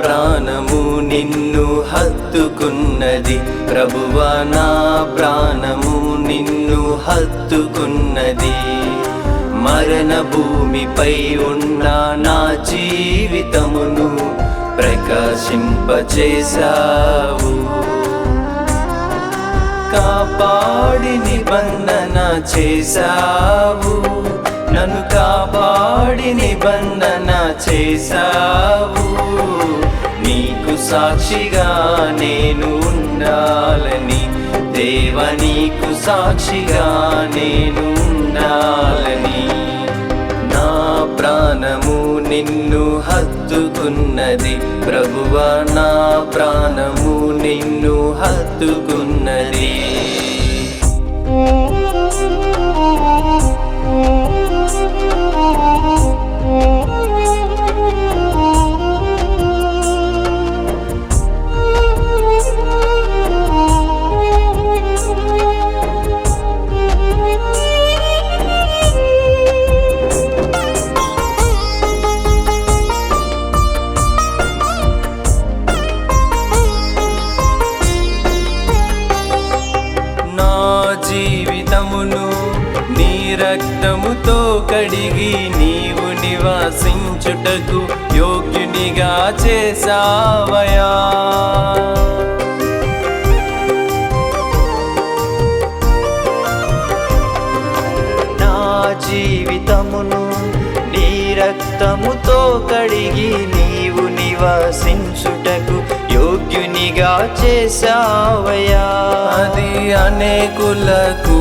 ప్రాణము నిన్ను హత్తుకున్నది ప్రభువా, నా ప్రాణము నిన్ను హత్తుకున్నది. మరణ భూమిపై ఉన్న నా జీవితమును ప్రకాశింపచేశావు. కాపాడి నిబంధన చేశావు, నన్ను కాపాడి నిబంధన చేశావు. నీకు సాక్షిగా నేను ఉండాలని దేవా, నీకు సాక్షిగా నేను ఉండాలని. నా ప్రాణము నిన్ను హత్తుకున్నది ప్రభువా, నా ప్రాణము నిన్ను హత్తుకున్నది. జీవితమును నీ రక్తముతో కడిగి నీవు నివాసించుటకు యోగ్యునిగా చేసావయా. నా జీవితమును నీ రక్తముతో కడిగి నీవు నివాసించుటకు యోగ్యునిగా చేసావయా. అది అనేకులకు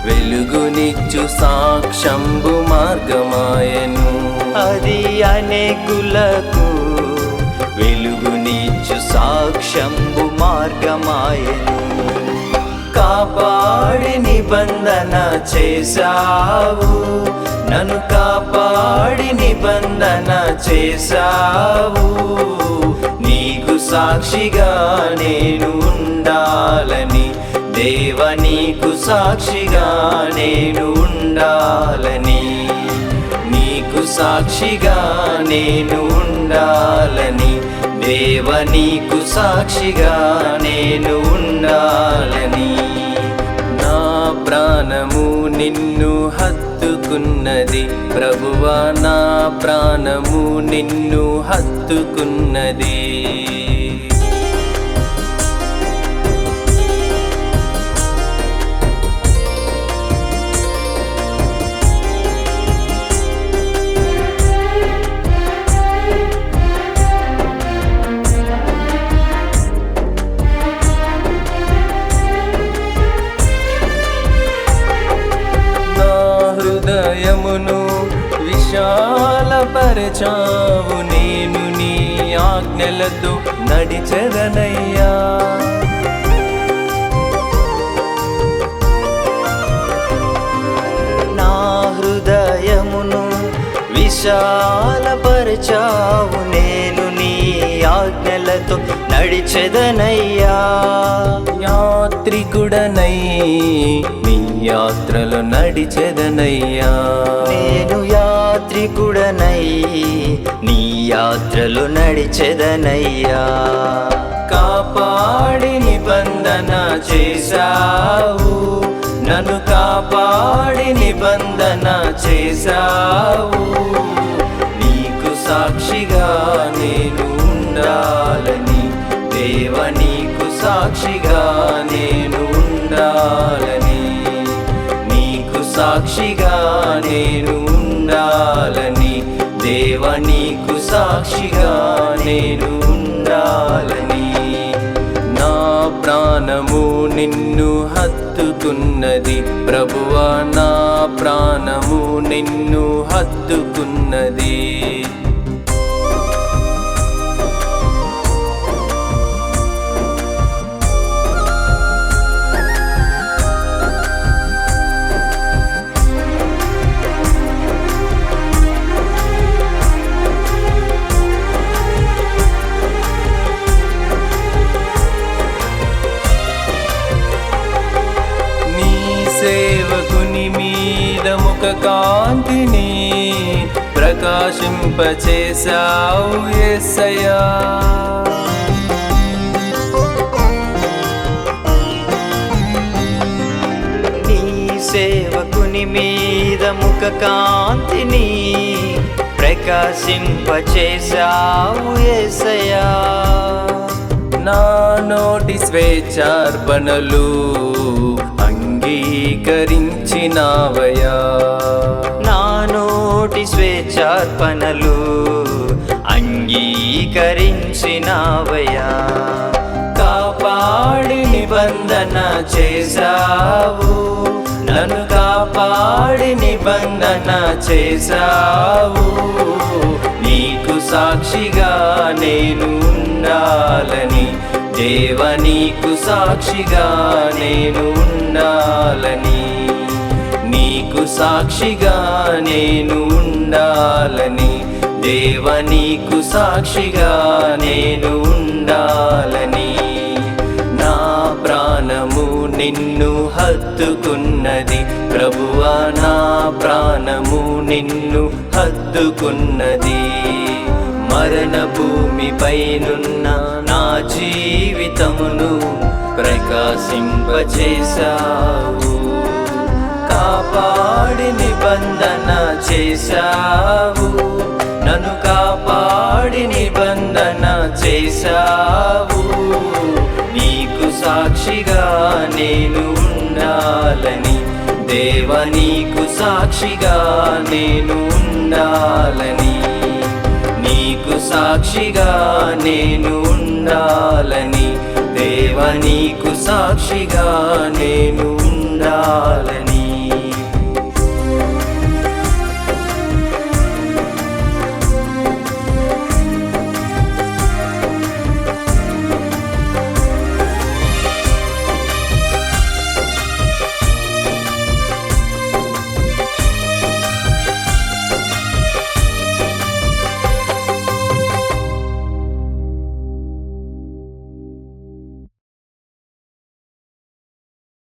వెలుగునిచ్చు సాక్షంబు మార్గమాయను. అది అనేకులకు వెలుగునిచ్చు సాక్షంబు మార్గమాయను. కాపాడి నిబంధన చేశావు, నన్ను కాపాడి నిబంధన చేశావు. నీకు సాక్షిగా నేను ఉండాలని దేవా, నీకు సాక్షిగా నేను ఉండాలని. నీకు సాక్షిగా నేను ఉండాలని దేవా, నీకు సాక్షిగా నేను ఉండాలని. నా ప్రాణము నిన్ను హత్తుకున్నది ప్రభువా, నా ప్రాణము నిన్ను హత్తుకున్నది. హృదయమును విశాలపరచావు, నేను నీ ఆజ్ఞలతో నడిచెదనయ్యా. నా హృదయమును విశాలపరచావు, నేను నీ ఆజ్ఞలతో నడిచెదనయ్యా. యాత్రికుడనై నీ యాత్రలో నడిచెదనయ్యా. నేను యాత్రికుడనై నీ యాత్రలో నడిచెదనయ్యా. కాపాడి నిబంధన చేశావు, నన్ను కాపాడి నిబంధన చేశావు. నీకు సాక్షిగా నేను ఉండాలని దేవా, నీకు సాక్షిగా నేను ఉండాలని. నీకు సాక్షిగా నేను ఉండాలని దేవా, నీకు సాక్షిగా నేను ఉండాలని. నా ప్రాణము నిన్ను హత్తుకున్నది ప్రభువా, నా ప్రాణము నిన్ను హత్తుకున్నది. సేవకుని మీద ముఖ కాంతిని ప్రకాశింపచేశావు యేసయ్యా. నీ సేవకుని మీద ముఖ కాంతిని ప్రకాశింపచేశావు యేసయ్యా. నా నోటి స్వేచ్ఛార్పణలు అంగీకరించినావయ్యా. నా నోటి స్వేచ్ఛార్పణలు అంగీకరించినావయ్యా. కాపాడి నిబంధన చేశావు, నన్ను కాపాడి నిబంధన చేశావు. నీకు సాక్షిగా నేను ఉండాలని దేవ, నీకు సాక్షిగా నేను ఉండాలని, నీకు సాక్షిగా నేను ఉండాలని దేవ, నీకు సాక్షిగా నేను ఉండాలని. నా ప్రాణము నిన్ను హత్తుకున్నది ప్రభువా, నా ప్రాణము నిన్ను హత్తుకున్నది. మరణ భూమిపైనున్న నా జీవితమును ప్రకాశింపచేశావు. కాపాడి నిబంధన చేశావు, నన్ను కాపాడి నిబంధన చేశావు. నీకు సాక్షిగా నేను ఉండాలని దేవ, నీకు సాక్షిగా నేను ఉండాలని, నీకు సాక్షిగా నేను ఉండాలని దేవ, నీకు సాక్షిగా నేను ఉండాలని.